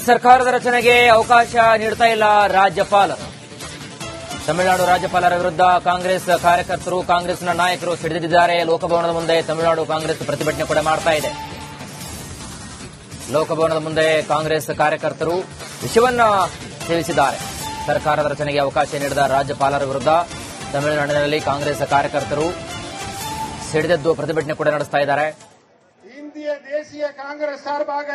ಸರ್ಕಾರದ ರಚನೆಗೆ ಅವಕಾಶ ನೀಡ್ತಾ ಇಲ್ಲ ರಾಜ್ಯಪಾಲರು. ತಮಿಳುನಾಡು ರಾಜ್ಯಪಾಲರ ವಿರುದ್ಧ ಕಾಂಗ್ರೆಸ್ ಕಾರ್ಯಕರ್ತರು, ಕಾಂಗ್ರೆಸ್ನ ನಾಯಕರು ಸಿಡಿದಿದ್ದಾರೆ. ಲೋಕಭವನದ ಮುಂದೆ ತಮಿಳುನಾಡು ಕಾಂಗ್ರೆಸ್ ಪ್ರತಿಭಟನೆ ಕೂಡ ಮಾಡ್ತಾ ಇದೆ. ಲೋಕಭವನದ ಮುಂದೆ ಕಾಂಗ್ರೆಸ್ ಕಾರ್ಯಕರ್ತರು ವಿಷಯವನ್ನ ಸೇವಿಸಿದ್ದಾರೆ. ಸರ್ಕಾರದ ರಚನೆಗೆ ಅವಕಾಶ ನೀಡಿದ ರಾಜ್ಯಪಾಲರ ವಿರುದ್ಧ ತಮಿಳುನಾಡಿನಲ್ಲಿ ಕಾಂಗ್ರೆಸ್ ಕಾರ್ಯಕರ್ತರು ಸಿಡಿದೆದ್ದು ಪ್ರತಿಭಟನೆ ಕೂಡ ನಡೆಸ್ತಾ ಇದ್ದಾರೆ. இந்திய தேசிய காங்கிரஸ் சார்பாக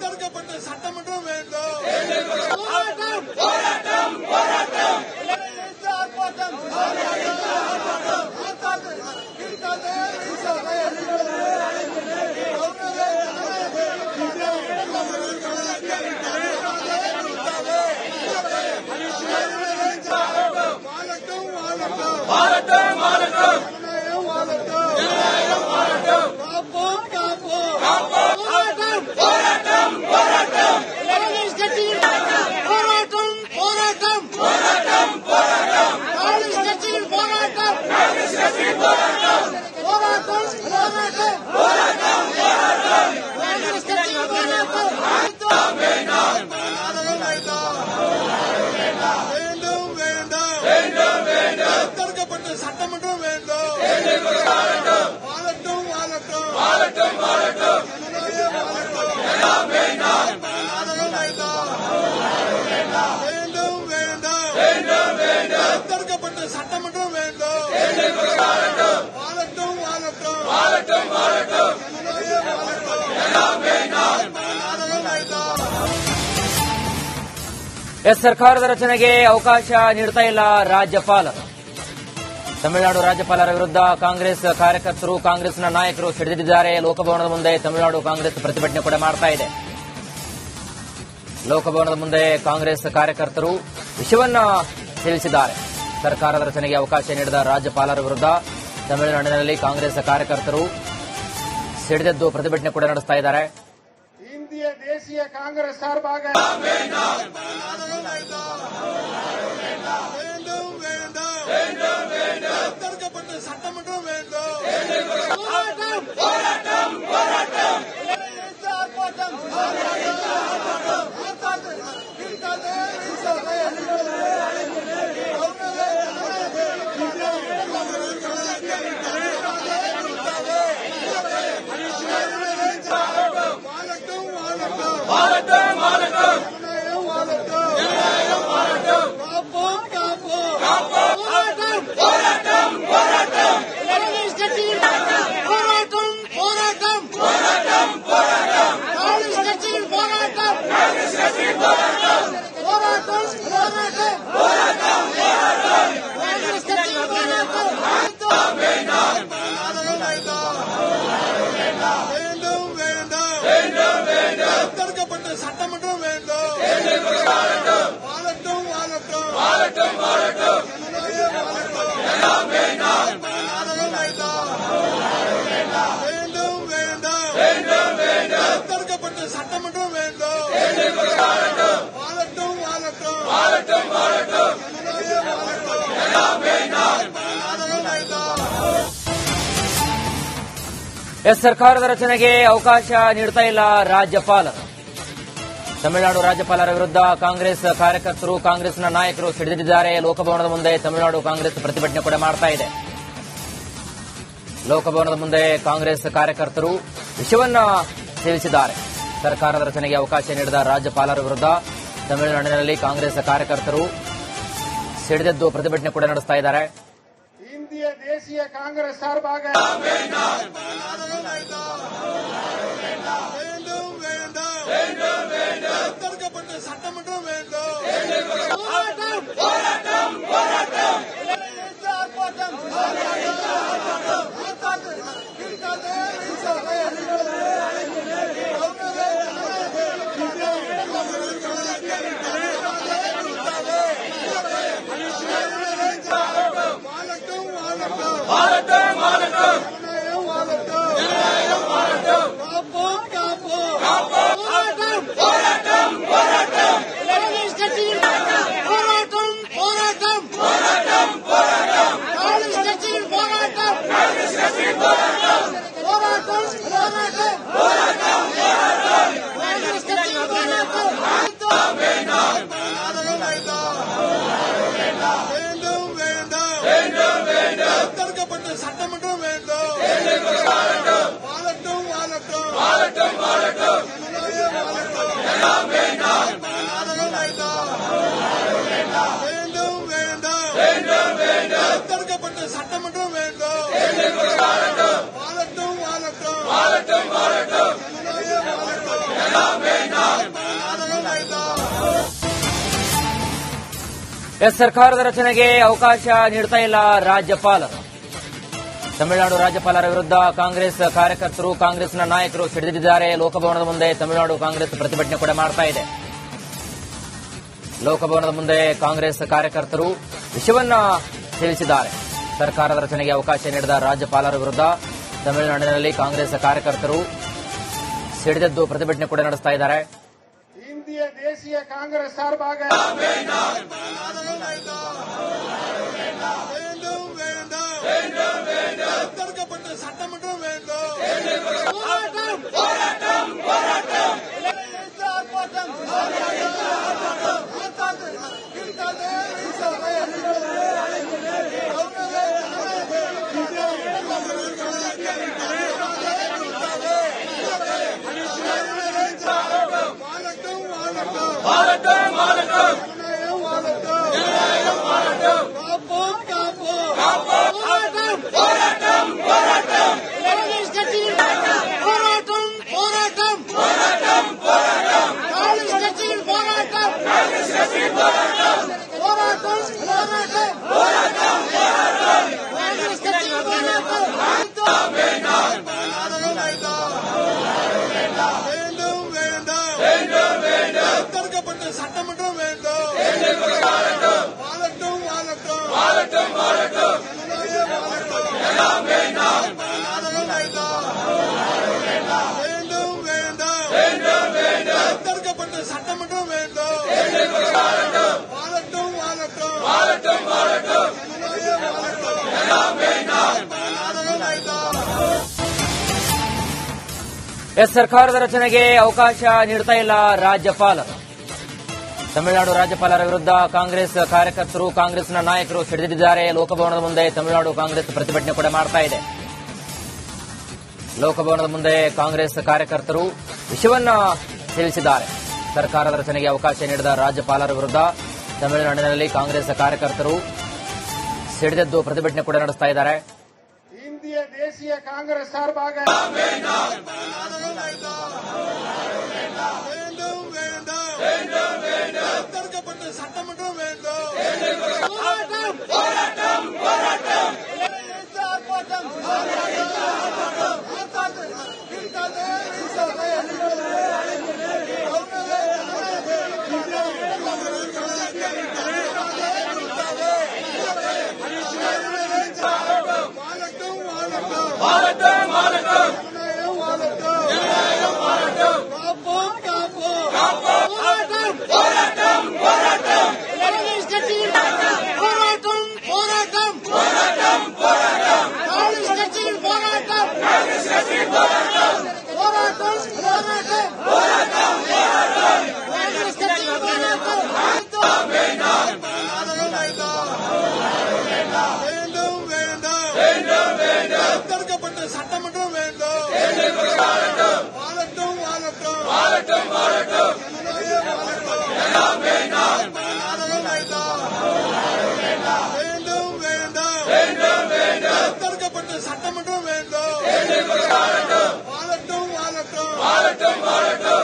தடுக்கப்பட்ட சட்டமன்றம் வேண்டும். தடுக்கப்பட்ட சட்டமன்றம் வேண்டும். தடுக்கப்பட்ட சட்டமன்றம் வேண்டும். ಸರ್ಕಾರದ ರಚನೆಗೆ ಅವಕಾಶ ನೀಡ್ತಾ ಇಲ್ಲ ರಾಜ್ಯಪಾಲರು. ತಮಿಳುನಾಡು ರಾಜ್ಯಪಾಲರ ವಿರುದ್ಧ ಕಾಂಗ್ರೆಸ್ ಕಾರ್ಯಕರ್ತರು, ಕಾಂಗ್ರೆಸ್ನ ನಾಯಕರು ಸಿಡಿದಿದ್ದಾರೆ. ಲೋಕಭವನದ ಮುಂದೆ ತಮಿಳುನಾಡು ಕಾಂಗ್ರೆಸ್ ಪ್ರತಿಭಟನೆ ಕೂಡ ಮಾಡ್ತಾ ಇದೆ. ಲೋಕಭವನದ ಮುಂದೆ ಕಾಂಗ್ರೆಸ್ ಕಾರ್ಯಕರ್ತರು ವಿಷಯವನ್ನ ಸೇವಿಸಿದ್ದಾರೆ. ಸರ್ಕಾರದ ರಚನೆಗೆ ಅವಕಾಶ ನೀಡಿದ ರಾಜ್ಯಪಾಲರ ವಿರುದ್ಧ ತಮಿಳುನಾಡಿನಲ್ಲಿ ಕಾಂಗ್ರೆಸ್ ಕಾರ್ಯಕರ್ತರು ಸಿಡಿದೆದ್ದು ಪ್ರತಿಭಟನೆ ಕೂಡ ನಡೆಸ್ತಾ ಇದ್ದಾರೆ. இந்திய தேசிய காங்கிரஸ் சார்பாக தடுக்கப்பட்ட சட்டமன்றம் வேண்டும். தடுக்கப்பட்ட சட்டமன்றம் வேண்டும். தடுக்கப்பட்ட சட்டமன்றம் வேண்டும். ಸರ್ಕಾರದ ರಚನೆಗೆ ಅವಕಾಶ ನೀಡ್ತಾ ಇಲ್ಲ ರಾಜ್ಯಪಾಲರು. ತಮಿಳುನಾಡು ರಾಜ್ಯಪಾಲರ ವಿರುದ್ಧ ಕಾಂಗ್ರೆಸ್ ಕಾರ್ಯಕರ್ತರು, ಕಾಂಗ್ರೆಸ್ನ ನಾಯಕರು ಸಿಡಿದಿದ್ದಾರೆ. ಲೋಕಭವನದ ಮುಂದೆ ತಮಿಳುನಾಡು ಕಾಂಗ್ರೆಸ್ ಪ್ರತಿಭಟನೆ ಕೂಡ ಮಾಡ್ತಾ ಇದೆ. ಲೋಕಭವನದ ಮುಂದೆ ಕಾಂಗ್ರೆಸ್ ಕಾರ್ಯಕರ್ತರು ವಿಷಯವನ್ನ ಸೇವಿಸಿದ್ದಾರೆ. ಸರ್ಕಾರದ ರಚನೆಗೆ ಅವಕಾಶ ನೀಡಿದ ರಾಜ್ಯಪಾಲರ ವಿರುದ್ಧ ತಮಿಳುನಾಡಿನಲ್ಲಿ ಕಾಂಗ್ರೆಸ್ ಕಾರ್ಯಕರ್ತರು ಸಿಡಿದೆದ್ದು ಪ್ರತಿಭಟನೆ ಕೂಡ ನಡೆಸ್ತಾ ಇದ್ದಾರೆ. இந்திய தேசிய காங்கிரஸ் சார்பாக தடுக்கப்பட்ட சட்டமன்றம் வேண்டும். ಸರ್ಕಾರದ ರಚನೆಗೆ ಅವಕಾಶ ನೀಡ್ತಾ ಇಲ್ಲ ರಾಜ್ಯಪಾಲರು. ತಮಿಳುನಾಡು ರಾಜ್ಯಪಾಲರ ವಿರುದ್ಧ ಕಾಂಗ್ರೆಸ್ ಕಾರ್ಯಕರ್ತರು, ಕಾಂಗ್ರೆಸ್ನ ನಾಯಕರು ಸಿಡಿದಿದ್ದಾರೆ. ಲೋಕಭವನದ ಮುಂದೆ ತಮಿಳುನಾಡು ಕಾಂಗ್ರೆಸ್ ಪ್ರತಿಭಟನೆ ಕೂಡ ಮಾಡ್ತಾ ಇದೆ. ಲೋಕಭವನದ ಮುಂದೆ ಕಾಂಗ್ರೆಸ್ ಕಾರ್ಯಕರ್ತರು ವಿಷಯವನ್ನ ತಿಳಿಸಿದ್ದಾರೆ. ಸರ್ಕಾರದ ರಚನೆಗೆ ಅವಕಾಶ ನೀಡಿದ ರಾಜ್ಯಪಾಲರ ವಿರುದ್ಧ ತಮಿಳುನಾಡಿನಲ್ಲಿ ಕಾಂಗ್ರೆಸ್ ಕಾರ್ಯಕರ್ತರು ಸಿಡಿದೆದ್ದು ಪ್ರತಿಭಟನೆ ಕೂಡ ನಡೆಸ್ತಾ ಇದ್ದಾರೆ. இந்திய தேசிய காங்கிரஸ் சார்பாக வேண்டும் தற்கப்பட்ட சட்டமன்றம் வேண்டும். தற்கப்பட்ட சட்டமன்றம் வேண்டும். தற்கப்பட்ட சட்டமன்றம் வேண்டும். ಸರ್ಕಾರದ ರಚನೆಗೆ ಅವಕಾಶ ನೀಡ್ತಾ ಇಲ್ಲ ರಾಜ್ಯಪಾಲರು. ತಮಿಳುನಾಡು ರಾಜ್ಯಪಾಲರ ವಿರುದ್ಧ ಕಾಂಗ್ರೆಸ್ ಕಾರ್ಯಕರ್ತರು, ಕಾಂಗ್ರೆಸ್ನ ನಾಯಕರು ಸಿಡಿದಿದ್ದಾರೆ. ಲೋಕಭವನದ ಮುಂದೆ ತಮಿಳುನಾಡು ಕಾಂಗ್ರೆಸ್ ಪ್ರತಿಭಟನೆ ಕೂಡ ಮಾಡ್ತಾ ಇದೆ. ಲೋಕಭವನದ ಮುಂದೆ ಕಾಂಗ್ರೆಸ್ ಕಾರ್ಯಕರ್ತರು ವಿಷಯವನ್ನ ತಿಳಿಸಿದ್ದಾರೆ. ಸರ್ಕಾರದ ರಚನೆಗೆ ಅವಕಾಶ ನೀಡಿದ ರಾಜ್ಯಪಾಲರ ವಿರುದ್ಧ ತಮಿಳುನಾಡಿನಲ್ಲಿ ಕಾಂಗ್ರೆಸ್ ಕಾರ್ಯಕರ್ತರು ಸಿಡಿದೆದ್ದು ಪ್ರತಿಭಟನೆ ಕೂಡ ನಡೆಸ್ತಾ ಇದ್ದಾರೆ. இந்திய தேசிய காங்கிரஸ் சார்பாக தற்கப்பட்ட சட்டமன்றம் வேண்டும். தற்கப்பட்ட சட்டமன்றம் வேண்டும். தற்கப்பட்ட சட்டமன்றம் வேண்டும். வாழட்டும் வாழட்டும்.